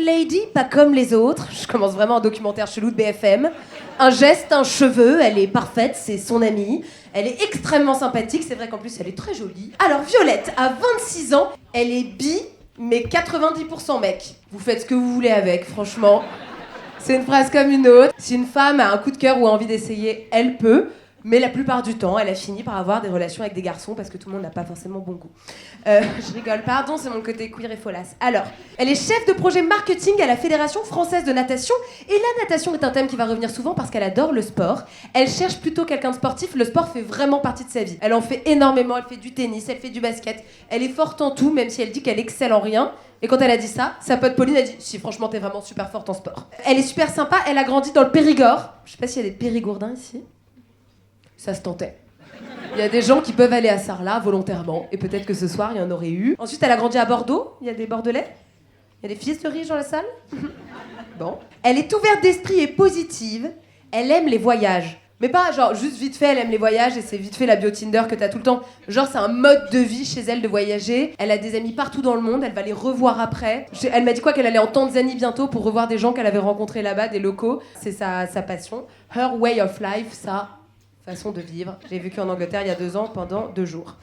lady, pas comme les autres. Je commence vraiment un documentaire chelou de BFM. Un geste, un cheveu, elle est parfaite, c'est son amie. Elle est extrêmement sympathique, c'est vrai qu'en plus elle est très jolie. Alors Violette, à 26 ans, elle est bi, mais 90% mec. Vous faites ce que vous voulez avec, franchement. C'est une phrase comme une autre. Si une femme a un coup de cœur ou a envie d'essayer, elle peut. Mais la plupart du temps, elle a fini par avoir des relations avec des garçons parce que tout le monde n'a pas forcément bon goût. Je rigole, pardon, c'est mon côté queer et folasse. Alors, elle est chef de projet marketing à la Fédération Française de Natation. Et la natation est un thème qui va revenir souvent parce qu'elle adore le sport. Elle cherche plutôt quelqu'un de sportif. Le sport fait vraiment partie de sa vie. Elle en fait énormément. Elle fait du tennis, elle fait du basket. Elle est forte en tout, même si elle dit qu'elle excelle en rien. Et quand elle a dit ça, sa pote Pauline a dit « Si, franchement, t'es vraiment super forte en sport. » Elle est super sympa. Elle a grandi dans le Périgord. Je sais pas s'il y a des Périgourdins ici. Ça se tentait. Il y a des gens qui peuvent aller à Sarlat volontairement, et peut-être que ce soir, il y en aurait eu. Ensuite, elle a grandi à Bordeaux, il y a des Bordelais. Il y a des fils de riches dans la salle. Bon. Elle est ouverte d'esprit et positive. Elle aime les voyages. Mais pas genre juste vite fait, elle aime les voyages et c'est vite fait la bio Tinder que t'as tout le temps. Genre c'est un mode de vie chez elle de voyager. Elle a des amis partout dans le monde, elle va les revoir après. Elle m'a dit quoi qu'elle allait en Tanzanie bientôt pour revoir des gens qu'elle avait rencontrés là-bas, des locaux. C'est sa passion. Her way of life, sa façon de vivre. J'ai vécu en Angleterre il y a 2 ans pendant 2 jours.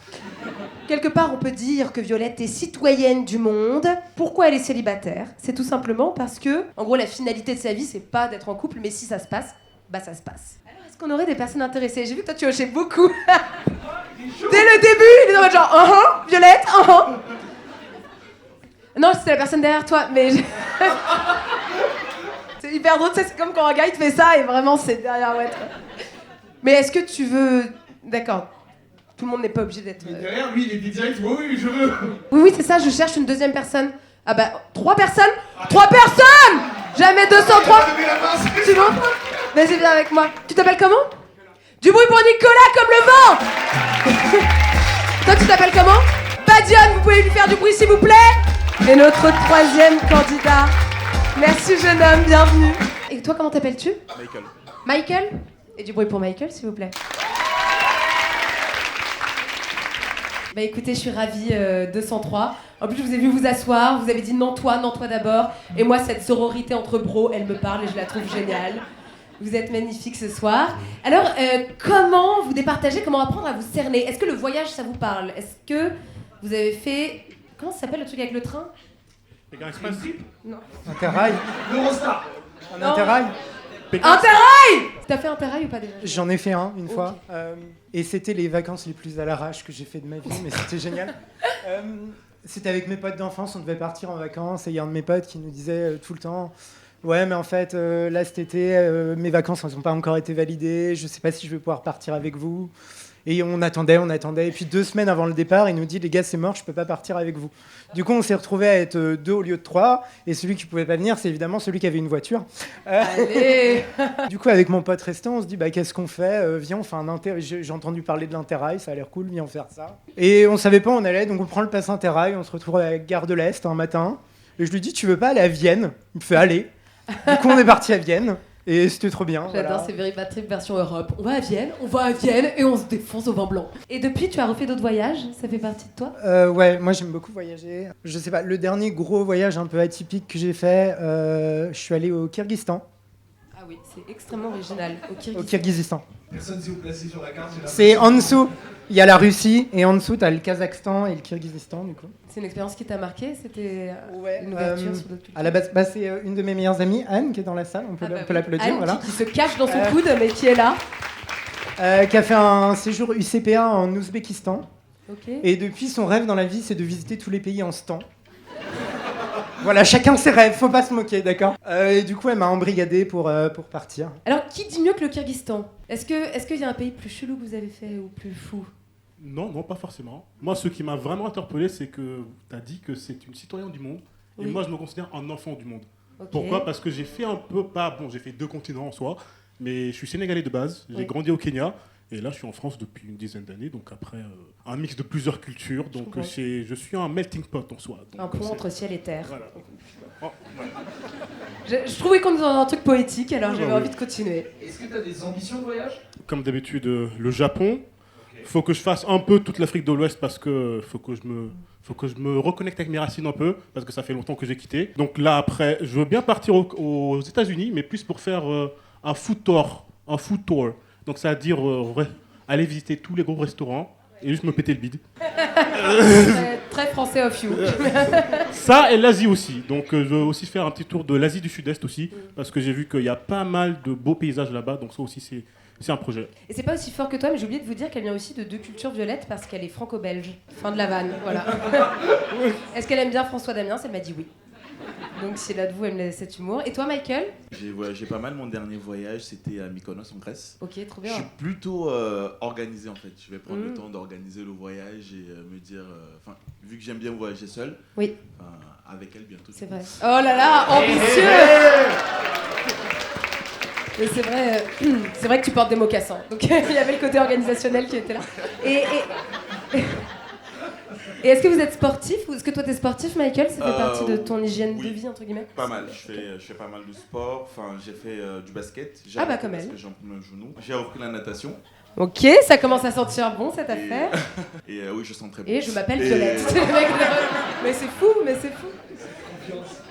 Quelque part, on peut dire que Violette est citoyenne du monde. Pourquoi elle est célibataire ? C'est tout simplement parce que, en gros, la finalité de sa vie, c'est pas d'être en couple, mais si ça se passe, bah ça se passe. Alors, est-ce qu'on aurait des personnes intéressées ? J'ai vu que toi, tu hochais beaucoup. Dès le début, il est en mode genre, Violette, Non, c'était la personne derrière toi, mais... C'est hyper drôle, c'est comme quand un gars, il te fait ça, et vraiment, c'est derrière, ouais. Mais est-ce que tu veux... D'accord. Tout le monde n'est pas obligé d'être... Mais derrière, lui, il est direct, oui, je veux. Oui, c'est ça, je cherche une deuxième personne. Ah bah, 3 personnes ? 3 personnes ! Jamais 203 ! Tu m'entends ? Vas-y, viens avec moi. Tu t'appelles comment ? Du bruit pour Nicolas, comme le vent. Toi, tu t'appelles comment ? Badiane, vous pouvez lui faire du bruit, s'il vous plaît ? Et notre 3e candidat. Merci, jeune homme, bienvenue. Et toi, comment t'appelles-tu ? Michael. Michael ? Et du bruit pour Michael, s'il vous plaît. Bah écoutez, je suis ravie, 203. En plus, je vous ai vu vous asseoir, vous avez dit non toi d'abord. Et moi, cette sororité entre bros, elle me parle et je la trouve géniale. Vous êtes magnifiques ce soir. Alors, comment vous départager, comment apprendre à vous cerner ? Est-ce que le voyage, ça vous parle ? Est-ce que vous avez fait... Comment ça s'appelle le truc avec le train ? Pékin Express. Non. Interrail. L'Eurostar. Un Interrail. Interrail ! T'as fait Interrail ou pas déjà ? J'en ai fait un une Okay. fois. Et c'était les vacances les plus à l'arrache que j'ai fait de ma vie, mais c'était génial. C'était avec mes potes d'enfance, on devait partir en vacances et il y a un de mes potes qui nous disait tout le temps « Ouais, mais en fait, là cet été, mes vacances elles n'ont pas encore été validées, je sais pas si je vais pouvoir partir avec vous. » Et on attendait. Et puis 2 semaines avant le départ, il nous dit « Les gars, c'est mort, je peux pas partir avec vous. » Du coup, on s'est retrouvés à être 2 au lieu de 3. Et celui qui pouvait pas venir, c'est évidemment celui qui avait une voiture. Allez. Du coup, avec mon pote restant, on se dit bah, qu'est-ce qu'on fait ? Viens, on fait un J'ai entendu parler de l'Interrail, ça a l'air cool, viens, on faire ça. Et on savait pas où on allait, donc on prend le pass Interrail, on se retrouve à la gare de l'Est un matin. Et je lui dis tu veux pas aller à Vienne ? Il me fait aller. Du coup, on est parti à Vienne. Et c'était trop bien. J'adore, voilà. c'est Very Bad Trip version Europe. On va à Vienne et on se défonce au vin blanc. Et depuis, tu as refait d'autres voyages ? Ça fait partie de toi ? Ouais, moi j'aime beaucoup voyager. Je sais pas, le dernier gros voyage un peu atypique que j'ai fait, je suis allé au Kyrgyzstan. Ah oui, c'est extrêmement original. Au Kyrgyzstan. Personne s'est placé sur la carte. C'est en dessous. Il y a la Russie et en dessous, tu as le Kazakhstan et le Kyrgyzstan, du coup. C'est une expérience qui t'a marqué ? C'était Ouais, une ouverture sur d'autres cultures ? à la base, c'est une de mes meilleures amies, Anne, qui est dans la salle. On peut, on peut l'applaudir. Anne, voilà. qui se cache dans son coude, mais qui est là. Qui a fait un séjour UCPA en Ouzbékistan. Okay. Et depuis, son rêve dans la vie, c'est de visiter tous les pays en ce temps. Voilà, chacun ses rêves, faut pas se moquer, d'accord. Et du coup, elle m'a embrigadé pour partir. Alors, qui dit mieux que le Kyrgyzstan ? Est-ce qu'il y a un pays plus chelou que vous avez fait ou plus fou ? Non, pas forcément. Moi, ce qui m'a vraiment interpellé, c'est que tu as dit que c'est une citoyenne du monde. Et Oui. moi, je me considère un enfant du monde. Okay. Pourquoi ? Parce que j'ai fait un peu, j'ai fait 2 continents en soi, mais je suis sénégalais de base. J'ai Oui. grandi au Kenya. Et là, je suis en France depuis une dizaine d'années. Donc après, un mix de plusieurs cultures. Donc je suis un melting pot en soi. Donc, un pont entre ciel et terre. Voilà. Oh, ouais. Je trouvais qu'on était dans un truc poétique, alors j'avais oui. envie de continuer. Est-ce que tu as des ambitions de voyage ? Comme d'habitude, le Japon, Faut que je fasse un peu toute l'Afrique de l'Ouest parce que faut que je me reconnecte avec mes racines un peu parce que ça fait longtemps que j'ai quitté. Donc là après, je veux bien partir aux États-Unis, mais plus pour faire un food tour, Donc ça veut dire aller visiter tous les gros restaurants et juste me péter le bide. Très français of you. Ça et l'Asie aussi. Donc je veux aussi faire un petit tour de l'Asie du Sud-Est aussi parce que j'ai vu qu'il y a pas mal de beaux paysages là-bas. Donc ça aussi c'est un projet. Et c'est pas aussi fort que toi, mais j'ai oublié de vous dire qu'elle vient aussi de deux cultures violettes parce qu'elle est franco-belge. Fin de la vanne, voilà. Est-ce qu'elle aime bien François Damiens? Elle m'a dit oui. Donc si là de vous, elle me laisse cet humour. Et toi, Michael? J'ai voyagé pas mal. Mon dernier voyage, c'était à Mykonos en Grèce. Ok, trop Je bien. suis plutôt organisé en fait. Je vais prendre le temps d'organiser le voyage et me dire, vu que j'aime bien voyager seul, Oui, avec elle bientôt. c'est vrai. Oh là là, ambitieux. Et c'est vrai que tu portes des mocassins. Donc il y avait le côté organisationnel qui était là. Et est-ce que vous êtes sportif ou est-ce que toi t'es sportif, Michael? Ça fait partie de ton hygiène de vie entre guillemets? Pas mal. Je fais pas mal de sport. Enfin, j'ai fait du basket. J'ai Ah bah arrêté comme parce elle. que j'ai un peu mal au genou. J'ai repris la natation. Ok, ça commence à sentir bon cette affaire. Et oui, je sens très bon. Et je m'appelle Et- Violette. Le mec, mais c'est fou, mais c'est fou.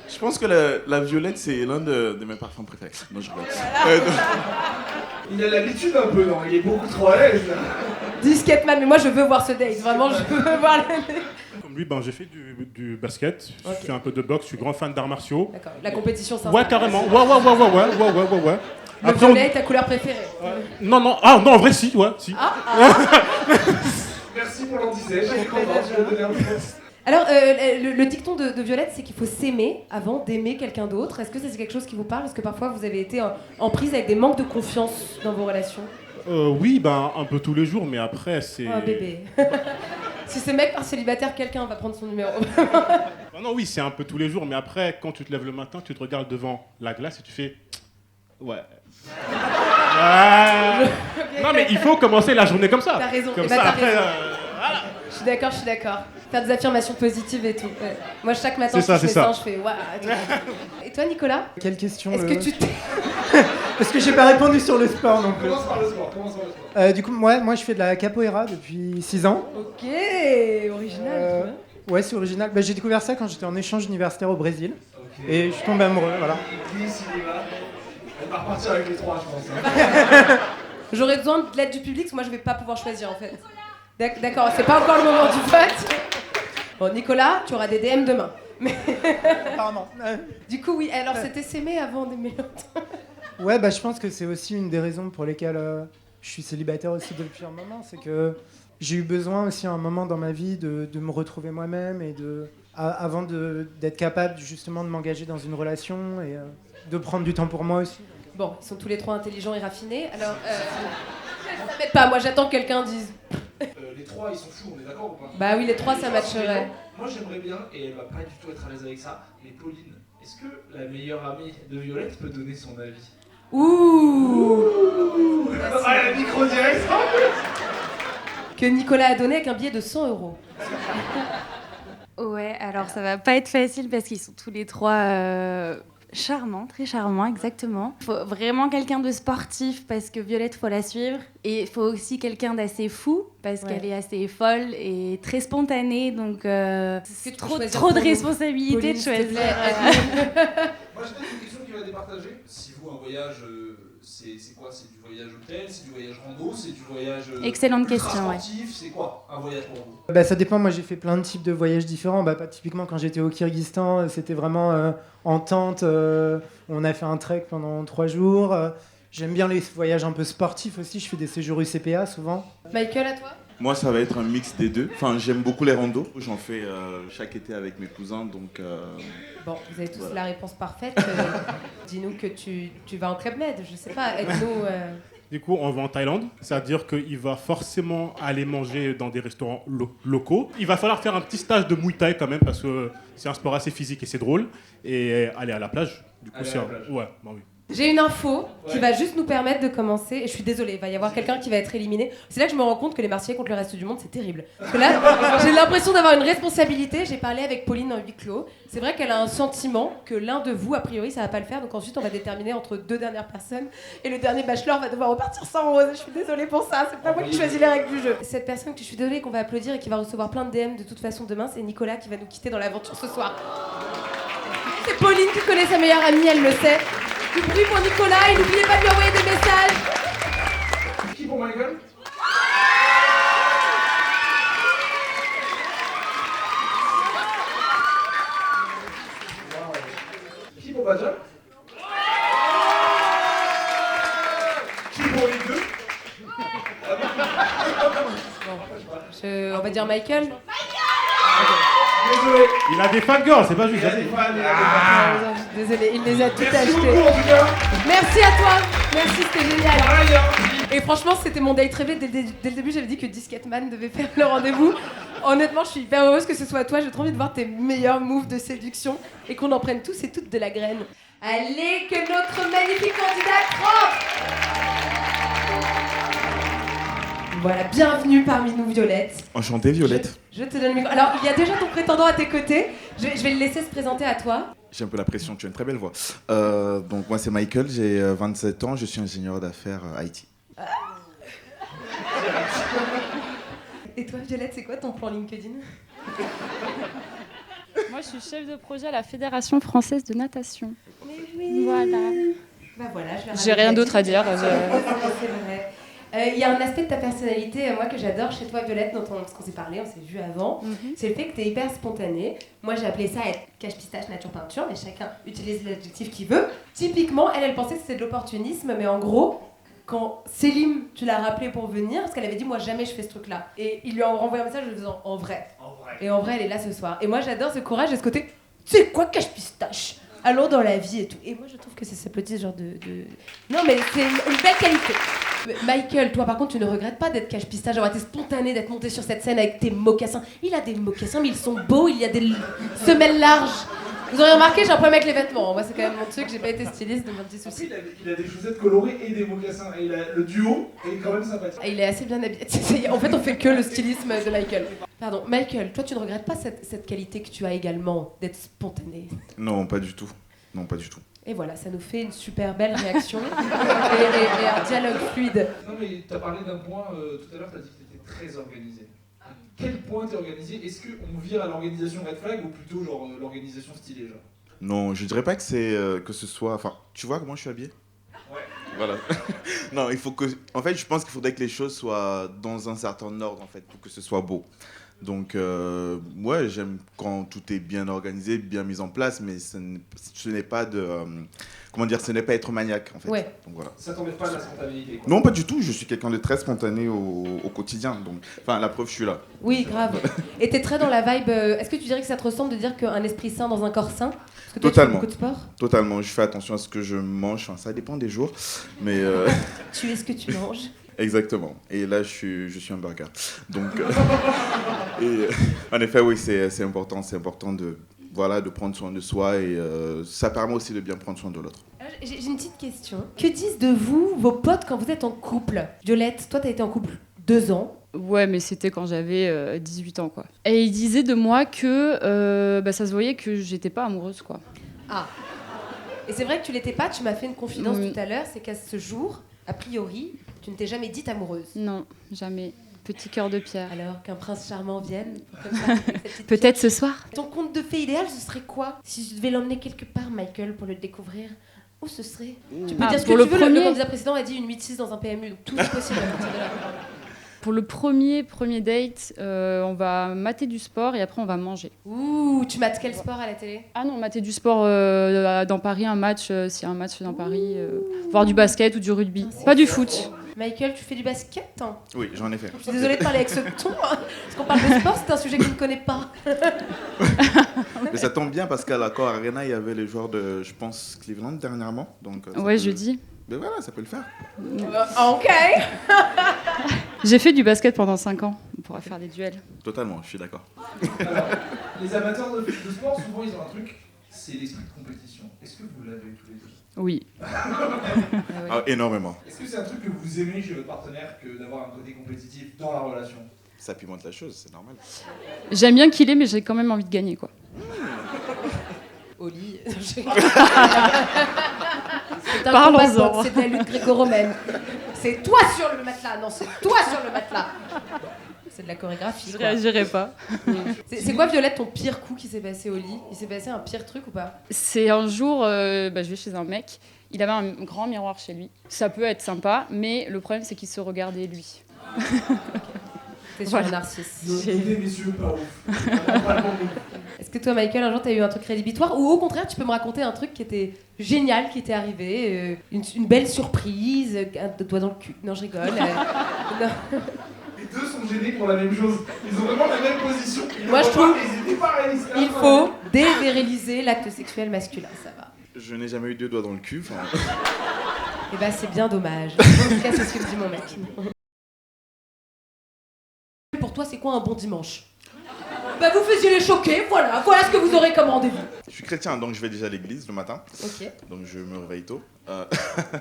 Je pense que la violette, c'est l'un de mes parfums préférés. Non, je rigole. Il a l'habitude un peu, non? Il est beaucoup trop à l'aise. Disquette-man, mais moi je veux voir ce date, vraiment je veux voir le... Comme lui, j'ai fait du basket, Ok. je fais un peu de boxe, je suis grand fan d'arts martiaux. D'accord, la compétition c'est Ouais, carrément. Ouais. Le Après, violet est ta couleur préférée. non, en vrai, si, ouais, si. Merci pour l'anti-sèche. Je suis content, je vais donner un peu. Alors, le dicton de Violette, c'est qu'il faut s'aimer avant d'aimer quelqu'un d'autre. Est-ce que ça, c'est quelque chose qui vous parle? Est-ce que parfois vous avez été en prise avec des manques de confiance dans vos relations? Oui, un peu tous les jours, mais après, c'est... Oh bébé. Si ce mec part célibataire, quelqu'un va prendre son numéro. Ah non, oui, c'est un peu tous les jours, mais après, quand tu te lèves le matin, tu te regardes devant la glace et tu fais... Ouais. Non, mais il faut commencer la journée comme ça. T'as raison. Comme Eh ben, ça, t'as après... raison. Je suis d'accord. Faire des affirmations positives et tout. Ouais. Moi, chaque matin, C'est ça, je fais c'est ça. je fais waouh. Et toi, Nicolas? Quelle question Est-ce que tu t'es... Parce que j'ai pas répondu sur le sport non plus. Commence par le sport. Du coup, moi je fais de la capoeira depuis 6 ans. Ok, original. Euh, trop bien. Ouais, c'est original. J'ai découvert ça quand j'étais en échange universitaire au Brésil. Ok. Et je suis tombé amoureux, voilà. Dis, s'il y va. Elle va repartir avec les trois, je pense. Hein. J'aurais besoin de l'aide du public, parce que moi, je vais pas pouvoir choisir, en fait. D'accord, c'est pas encore le moment du vote. Bon, Nicolas, tu auras des DM demain. Mais Apparemment. du coup, oui. Alors, c'était s'aimer avant d'aimer l'autre. Ouais, je pense que c'est aussi une des raisons pour lesquelles je suis célibataire aussi depuis un moment. C'est que j'ai eu besoin aussi à un moment dans ma vie de me retrouver moi-même et avant d'être capable justement de m'engager dans une relation et de prendre du temps pour moi aussi. Bon, ils sont tous les trois intelligents et raffinés. Alors, ça m'aide pas. Moi, j'attends que quelqu'un dise. Les trois, ils sont fous, on est d'accord ou pas? Bah oui, les trois, ça matcherait. Moi, j'aimerais bien, et elle va pas du tout être à l'aise avec ça, mais Pauline, est-ce que la meilleure amie de Violette peut donner son avis? Ouh. Ah, la micro direct. Que Nicolas a donné avec un billet de 100 €. Ouais, alors ça va pas être facile parce qu'ils sont tous les trois charmants, très charmants, exactement. Il faut vraiment quelqu'un de sportif parce que Violette, faut la suivre. Et il faut aussi quelqu'un d'assez fou parce qu'elle est assez folle et très spontanée. Donc Est-ce que tu peux trop choisir de pour nous, responsabilité Pauline, de s'il te choisir. plaît. Moi, j'ai peut-être une question qui va départager. Si vous, un voyage, c'est quoi? C'est du voyage hôtel, c'est du voyage rando, c'est du voyage Excellente ultra question, ouais. sportif, c'est quoi un voyage pour vous? Ça dépend, moi j'ai fait plein de types de voyages différents. Typiquement quand j'étais au Kyrgyzstan, c'était vraiment en tente. On a fait un trek pendant 3 jours. J'aime bien les voyages un peu sportifs aussi, je fais des séjours UCPA souvent. Michael, à toi? Moi, ça va être un mix des deux. Enfin, j'aime beaucoup les randos. J'en fais chaque été avec mes cousins, donc... Bon, vous avez tous Voilà. la réponse parfaite. Dis-nous que tu vas en Club Med, je sais pas. Aide-nous. Du coup, on va en Thaïlande. C'est-à-dire qu'il va forcément aller manger dans des restaurants locaux. Il va falloir faire un petit stage de Muay Thai quand même, parce que c'est un sport assez physique et c'est drôle. Et aller à la plage. Du coup, Aller à c'est la plage. Ouais, bah oui. J'ai une info qui va juste nous permettre de commencer. Et je suis désolée, il va y avoir quelqu'un qui va être éliminé. C'est là que je me rends compte que les Marseillais contre le reste du monde, c'est terrible. Parce que là, j'ai l'impression d'avoir une responsabilité. J'ai parlé avec Pauline en huis clos. C'est vrai qu'elle a un sentiment que l'un de vous, a priori, ça va pas le faire. Donc ensuite, on va déterminer entre 2 dernières personnes. Et le dernier bachelor va devoir repartir sans rose. Je suis désolée pour ça. C'est pas moi qui choisis les règles du jeu. Cette personne que je suis désolée qu'on va applaudir et qui va recevoir plein de DM de toute façon demain, c'est Nicolas qui va nous quitter dans l'aventure ce soir. C'est Pauline qui connaît sa meilleure amie, elle le sait. Du bruit pour Nicolas et n'oubliez pas de lui envoyer des messages. Qui pour Michael? Qui pour Badja? Qui pour les deux? On va dire Michael. Désolé. Il a des fangirls, c'est pas juste. Il y a des fans, il y a des Ah, désolé, il les a toutes Merci achetées. beaucoup en tout cas. Merci à toi. Merci, c'était génial. Pareil, hein. Et franchement, c'était mon date rêvé. Dès le début, j'avais dit que Disquetman devait faire le rendez-vous. Honnêtement, je suis hyper heureuse que ce soit toi. J'ai trop envie de voir tes meilleurs moves de séduction et qu'on en prenne tous et toutes de la graine. Allez, que notre magnifique candidate rentre. Voilà, bienvenue parmi nous, Violette. Enchanté, Violette. Je te donne le micro. Alors, il y a déjà ton prétendant à tes côtés. Je vais le laisser se présenter à toi. J'ai un peu la pression, tu as une très belle voix. Donc moi c'est Michael, j'ai 27 ans, je suis ingénieur d'affaires IT. Et toi, Violette, c'est quoi ton plan LinkedIn? Moi, je suis chef de projet à la Fédération française de natation. Mais oui. Voilà. Bah voilà, J'ai rien d'autre à dire. C'est vrai. Il y a un aspect de ta personnalité, moi, que j'adore chez toi, Violette, parce qu'on s'est parlé, on s'est vu avant. C'est le fait que tu es hyper spontanée. Moi, j'ai appelé ça être cache-pistache nature peinture, mais chacun utilise l'adjectif qu'il veut. Typiquement, elle pensait que c'était de l'opportunisme, mais en gros, quand Célim, tu l'as rappelé pour venir, parce qu'elle avait dit, moi, jamais je fais ce truc-là. Et il lui a renvoyé un message en lui disant, en vrai. Et en vrai, elle est là ce soir. Et moi, j'adore ce courage et ce côté, c'est quoi cache-pistache? Allons dans la vie et tout. Et moi, je trouve que c'est ce petit genre de... Non, mais c'est une belle qualité. Michael, toi, par contre, tu ne regrettes pas d'être cache-pistache, d'avoir été spontané, d'être monté sur cette scène avec tes mocassins. Il a des mocassins, mais ils sont beaux, il y a des semelles larges. Vous aurez remarqué, j'ai un problème avec les vêtements. Moi, c'est quand même mon truc, j'ai pas été styliste, donc un petit souci. Il a des chaussettes colorées et des mocassins. Et le duo est quand même sympathique. Et il est assez bien habillé. En fait, on fait que le stylisme de Michael. Pardon, Michael, toi, tu ne regrettes pas cette qualité que tu as également, d'être spontané? Non, pas du tout. Non, pas du tout. Et voilà, ça nous fait une super belle réaction et un dialogue fluide. Non mais t'as parlé d'un point tout à l'heure, t'as dit que t'étais très organisé. À quel point t'es organisé? Est-ce qu'on vire à l'organisation red flag ou plutôt genre l'organisation stylée genre? Non, je dirais pas que c'est que ce soit. Enfin, tu vois comment je suis habillé? Ouais. Voilà. Non, il faut que. En fait, je pense qu'il faudrait que les choses soient dans un certain ordre en fait pour que ce soit beau. Donc, ouais, j'aime quand tout est bien organisé, bien mis en place, mais ce n'est pas de... comment dire, ce n'est pas être maniaque, en fait. Ouais. Donc, voilà. Ça t'embête pas de la spontanéité quoi. Non, pas du tout. Je suis quelqu'un de très spontané au quotidien. Donc, enfin, la preuve, je suis là. Oui, grave. Et t'es très dans la vibe... Est-ce que tu dirais que ça te ressemble de dire qu'un esprit sain dans un corps sain? Parce que toi, Totalement. tu fais beaucoup de sport. Totalement. Je fais attention à ce que je mange. Enfin, ça dépend des jours. Mais... Tu es ce que tu manges. Exactement. Et là, je suis un burger. Donc, en effet, oui, c'est important. C'est important de prendre soin de soi et ça permet aussi de bien prendre soin de l'autre. J'ai une petite question. Que disent de vous vos potes quand vous êtes en couple? Violette, toi, t'as été en couple 2 ans. Ouais, mais c'était quand j'avais 18 ans, quoi. Et il disait de moi que ça se voyait que j'étais pas amoureuse, quoi. Ah. Et c'est vrai que tu l'étais pas, tu m'as fait une confidence Oui. tout à l'heure, c'est qu'à ce jour, a priori, tu ne t'es jamais dite amoureuse. Non, jamais. Petit cœur de pierre. Alors qu'un prince charmant vienne, comme ça, avec cette petite Peut-être ce soir. Ton conte de fées idéal, ce serait quoi? Si je devais l'emmener quelque part, Michael, pour le découvrir, où ce serait? Tu peux dire ce que pour tu le veux, premier. le candidat précédent a dit une 8-6 dans un PMU, donc tout est possible à partir de là. Pour le premier date, on va mater du sport et après on va manger. Ouh, tu mates quel sport à la télé? Ah non, mater du sport dans Paris, un match, s'il y a un match dans Paris, voir du basket ou du rugby. Pas du foot. Michael, tu fais du basket hein? Oui, j'en ai fait. Je suis désolée de parler avec ce ton, hein, parce qu'on parle de sport, c'est un sujet que je ne connais pas. Mais ça tombe bien parce qu'à l'Accor Arena, il y avait les joueurs de, je pense, Cleveland dernièrement. Donc, ça Ouais, peut- jeudi. Mais voilà, ça peut le faire. Ok. J'ai fait du basket pendant 5 ans. On pourra faire des duels. Totalement, je suis d'accord. Alors, les amateurs de sport, souvent ils ont un truc, c'est l'esprit de compétition. Est-ce que vous l'avez tous les deux? Oui. Ah, énormément. Est-ce que c'est un truc que vous aimez chez votre partenaire que d'avoir un côté compétitif dans la relation? Ça pimente la chose, c'est normal. J'aime bien qu'il ait, mais j'ai quand même envie de gagner, quoi. Au lit. C'est un Parlons-en. combat de boxe, c'est de la lutte gréco-romaine. C'est toi sur le matelas. Non, c'est toi sur le matelas. C'est de la chorégraphie. Je quoi. réagirai pas. C'est quoi, Violette, ton pire coup qui s'est passé au lit? Il s'est passé un pire truc ou pas? C'est un jour, je vais chez un mec, il avait un grand miroir chez lui. Ça peut être sympa, mais le problème c'est qu'il se regardait lui. T'es sur Voilà. un narcisse. Écoutez, messieurs, pas ouf. Vraiment ouf. Est-ce que toi, Michael, un jour, t'as eu un truc rédhibitoire? Ou au contraire, tu peux me raconter un truc qui était génial, qui était arrivé, une belle surprise, un doigt dans le cul. Non, je rigole. Non. Les deux sont gênés pour la même chose. Ils ont vraiment la même position. Ils Moi, le je voient trouve pas, ils étaient pareils, c'est Il incroyable. faut déviriliser l'acte sexuel masculin, ça va. Je n'ai jamais eu 2 doigts dans le cul. Eh ben, c'est bien dommage. En tout cas, c'est ce que me dit mon mec. Pour toi, c'est quoi un bon dimanche? Bah, vous faisiez les choquer, voilà ce que vous aurez comme rendez-vous. Je suis chrétien, donc je vais déjà à l'église le matin. Ok. Donc je me réveille tôt.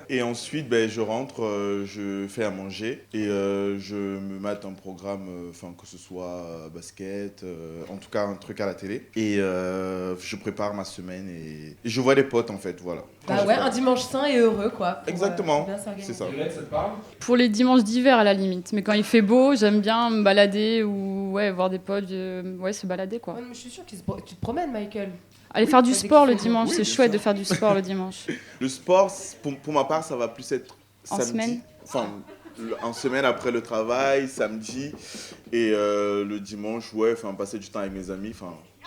Et ensuite, je rentre, je fais à manger et je me mate un programme, que ce soit basket, en tout cas un truc à la télé. Et je prépare ma semaine et je vois des potes en fait, voilà. Bah ouais, un dimanche sain et heureux, quoi. pour, Exactement, bien s'organiser. c'est ça. Violette, ça te parle? Pour les dimanches d'hiver à la limite, mais quand il fait beau, j'aime bien me balader ou voir des potes, se balader quoi. Ouais, mais je suis sûre que tu te promènes, Michael. Aller faire du Dès sport qu'il le fait dimanche, beau. c'est Oui, chouette bien de faire du sport le dimanche. Le sport, pour ma part, ça va plus être En samedi. semaine En semaine après le travail, samedi. Et le dimanche, passer du temps avec mes amis,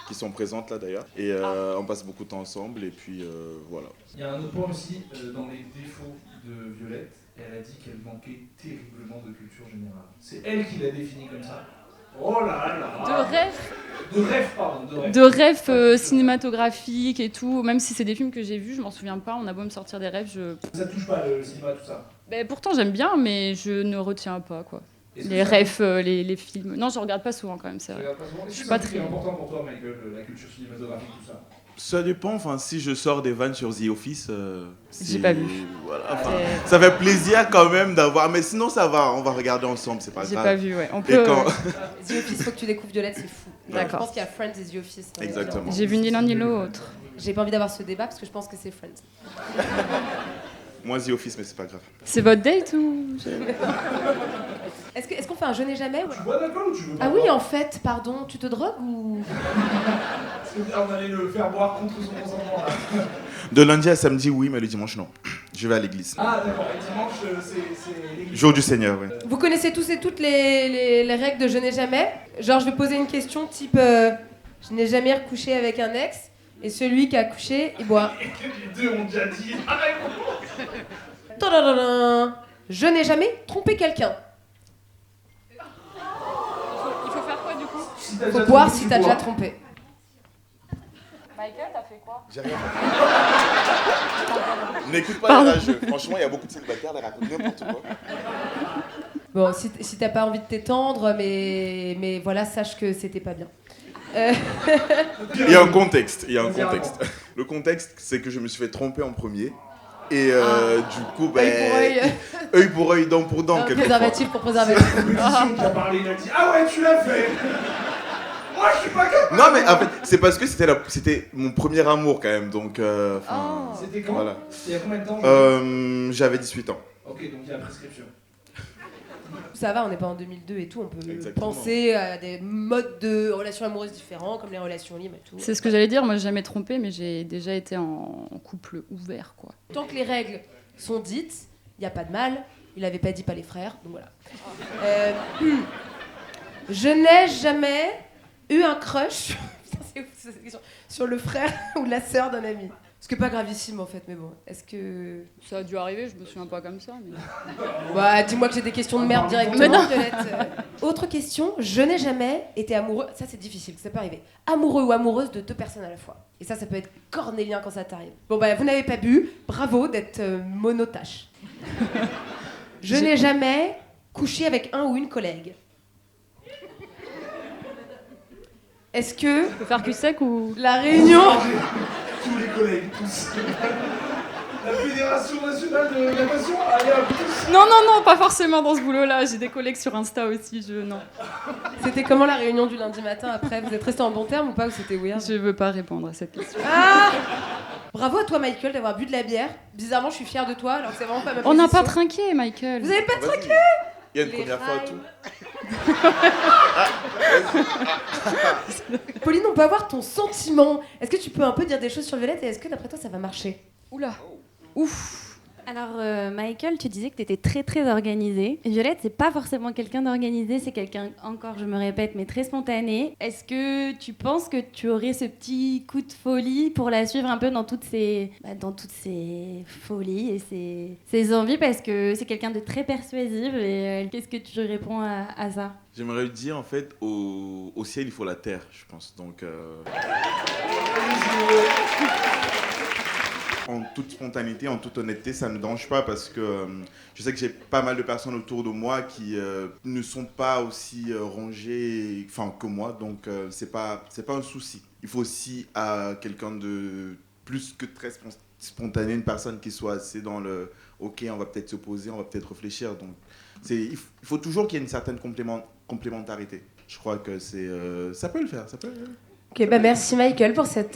qui sont présentes là d'ailleurs. Et on passe beaucoup de temps ensemble et puis voilà. Il y a un autre point aussi dans les défauts de Violette. Elle a dit qu'elle manquait terriblement de culture générale. C'est elle qui l'a défini comme ça. Oh là là. De rêve De rêve, pardon. De rêve. De rêves cinématographiques et tout, même si c'est des films que j'ai vus, je m'en souviens pas, on a beau me sortir des rêves, Ça touche pas le cinéma, tout ça. pourtant j'aime bien, mais je ne retiens pas quoi. Est-ce Les que ça- rêves, les films. Non, je regarde pas souvent quand même, c'est tu vrai. regardes pas souvent? Est-ce Je suis que pas c'est un truc très- important pour toi, Michael, la culture cinématographique, tout ça? Ça dépend, si je sors des vannes sur The Office, J'ai pas vu. Voilà, C'est- ça fait plaisir quand même d'avoir, mais sinon ça va, on va regarder ensemble, c'est pas J'ai grave. pas vu, ouais. On Et peut. quand... The Office, faut que tu découvres Violette, c'est fou. D'accord. Je pense qu'il y a Friends et The Office. Exactement. J'ai vu ni l'un ni l'autre. J'ai pas envie d'avoir ce débat parce que je pense que c'est Friends. Moi The Office, mais c'est pas grave. C'est votre date ou Est-ce qu'on fait un je n'ai jamais ou- Tu bois d'alcool ou tu veux pas Ah oui, boire? en fait, pardon, tu te drogues ou... Parce qu'on allait le faire boire contre son consentement, là. De lundi à samedi, oui, mais le dimanche, non. Je vais à l'église. Ah d'accord, et dimanche, c'est l'église. Jour du Seigneur, oui. Vous connaissez tous et toutes les règles de je n'ai jamais? Genre, je vais poser une question type je n'ai jamais recouché avec un ex et celui qui a couché, il boit. Les deux ont déjà dit la réponse. Tadadadin. Je n'ai jamais trompé quelqu'un. Il faut faire quoi du coup Si t'as Faut déjà boire trompé, si tu t'as bois. déjà trompé. Michael, t'as fait quoi J'ai rien fait. N'écoute pas les rageux. Franchement, il y a beaucoup de célibataires, ils racontent n'importe quoi. Bon, si t'as pas envie de t'étendre, mais voilà, sache que c'était pas bien. Il y a un contexte, Le contexte, c'est que je me suis fait tromper en premier. Et du coup, Œil pour œil. œil pour œil, dent pour dent, quelquefois. Préservatif pour préservatif. C'est la compétition qui a parlé, il a dit ah ouais, tu l'as fait. Moi, je suis pas capable. Non, mais en fait, c'est parce que c'était mon premier amour quand même, donc... C'était quand? Voilà. Il y a combien de temps? J'avais 18 ans. Ok, donc il y a prescription. Ça va, on n'est pas en 2002 et tout, on peut Exactement. penser à des modes de relations amoureuses différents, comme les relations libres et tout. C'est ce que j'allais dire, moi j'ai jamais trompé, mais j'ai déjà été en couple ouvert quoi. Tant que les règles sont dites, il n'y a pas de mal. Il avait pas dit pas les frères, donc voilà. Je n'ai jamais eu un crush Putain, c'est ouf, cette question. Sur le frère ou la sœur d'un ami. Ce qui n'est pas gravissime en fait, mais bon. Est-ce que... Ça a dû arriver, je me souviens pas comme ça. Mais... Bah, dis-moi que j'ai des questions de merde directement, Mais non. Violette. Autre question, je n'ai jamais été amoureux, ça c'est difficile, ça peut arriver, amoureux ou amoureuse de deux personnes à la fois. Et ça peut être cornélien quand ça t'arrive. Bon bah, vous n'avez pas bu, bravo d'être monotache. Je n'ai jamais couché avec un ou une collègue. Est-ce que Faut faire cul sec ou... la réunion... tous les collègues, tous. La Fédération nationale de natation, allez à tous. Non, pas forcément dans ce boulot-là. J'ai des collègues sur Insta aussi, non. C'était comment la réunion du lundi matin après? Vous êtes restés en bon terme ou pas, ou c'était weird? Je veux pas répondre à cette question. Ah! Bravo à toi, Michael, d'avoir bu de la bière. Bizarrement, je suis fière de toi, alors que c'est vraiment pas ma On n'a position. pas trinqué, Michael. Vous avez pas Vas-y. trinqué? Il y a une Les première fois rails. tout. Pauline, on peut avoir ton sentiment. Est-ce que tu peux un peu dire des choses sur Violette et est-ce que d'après toi ça va marcher? Oula. Ouf. Alors, Michael, tu disais que tu étais très très organisée. Violette, c'est pas forcément quelqu'un d'organisé, c'est quelqu'un, encore je me répète, mais très spontané. Est-ce que tu penses que tu aurais ce petit coup de folie pour la suivre un peu dans toutes ses folies et ses envies? Parce que c'est quelqu'un de très persuasif et qu'est-ce que tu réponds à ça? J'aimerais dire, en fait, au ciel, il faut la terre, je pense. Donc, en toute spontanéité, en toute honnêteté, ça ne me dérange pas parce que je sais que j'ai pas mal de personnes autour de moi qui ne sont pas aussi rangées que moi. Donc, c'est pas un souci. Il faut aussi quelqu'un de plus que très spontané, une personne qui soit assez dans le « ok, on va peut-être se poser, on va peut-être réfléchir ». Donc, il faut toujours qu'il y ait une certaine complémentarité. Je crois que ça peut le faire, ça peut. Ok, bah merci Michael pour cette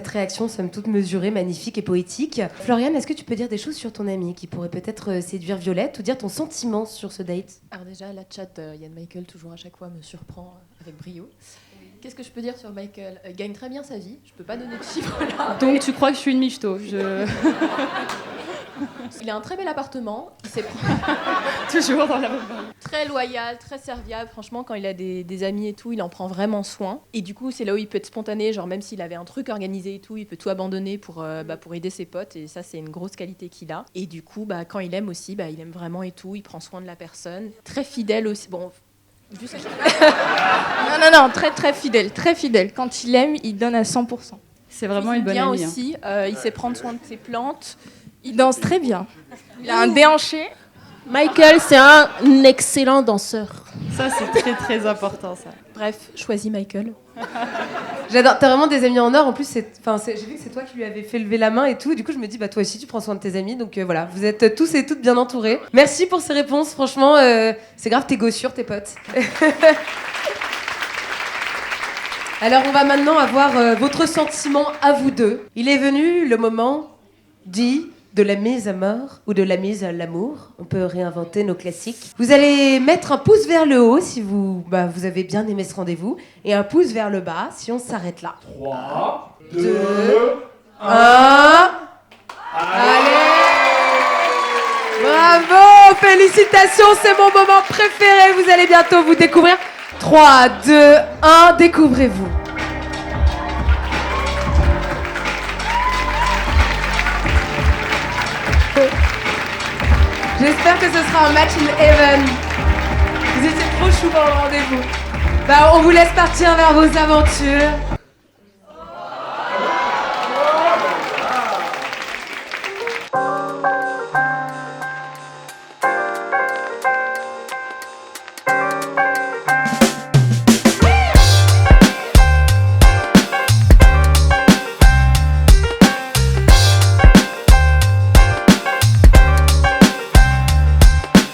réaction, somme toute mesurée, magnifique et poétique. Floriane, est-ce que tu peux dire des choses sur ton ami qui pourrait peut-être séduire Violette ou dire ton sentiment sur ce date? Alors déjà, la chat Yann Michael, toujours à chaque fois, me surprend avec brio. Qu'est-ce que je peux dire sur Michael? Il gagne très bien sa vie, je peux pas donner de chiffres là. Donc tu crois que je suis une michto? Il a un très bel appartement, il s'est Toujours dans la même vague. très loyal, très serviable. Franchement, quand il a des amis et tout, il en prend vraiment soin. Et du coup, c'est là où il peut être spontané. Genre, même s'il avait un truc organisé et tout, il peut tout abandonner pour aider ses potes. Et ça, c'est une grosse qualité qu'il a. Et du coup, quand il aime aussi, il aime vraiment et tout. Il prend soin de la personne. Très fidèle aussi. Bon, juste... non, très très fidèle, très fidèle. Quand il aime, il donne à 100%. C'est vraiment une bonne bien amie. aussi. Il sait prendre soin de ses plantes. Il danse très bien. Il a un déhanché. Michael, c'est un excellent danseur. Ça, c'est très très important, ça. Bref, choisis Michael. J'adore, t'as vraiment des amis en or. En plus, j'ai vu que c'est toi qui lui avais fait lever la main et tout. Du coup, je me dis, toi aussi, tu prends soin de tes amis. Donc voilà, vous êtes tous et toutes bien entourés. Merci pour ces réponses. Franchement, c'est grave, t'es gossure, tes potes. Alors, on va maintenant avoir votre sentiment à vous deux. Il est venu le moment dit de la mise à mort ou de la mise à l'amour. On peut réinventer nos classiques. Vous allez mettre un pouce vers le haut si vous avez bien aimé ce rendez-vous et un pouce vers le bas si on s'arrête là. 3, 2, 2, 1. 1. Allez! Bravo! Félicitations, c'est mon moment préféré. Vous allez bientôt vous découvrir. 3, 2, 1, découvrez-vous. J'espère que ce sera un match in heaven. Vous étiez trop chou pour le rendez-vous. On vous laisse partir vers vos aventures.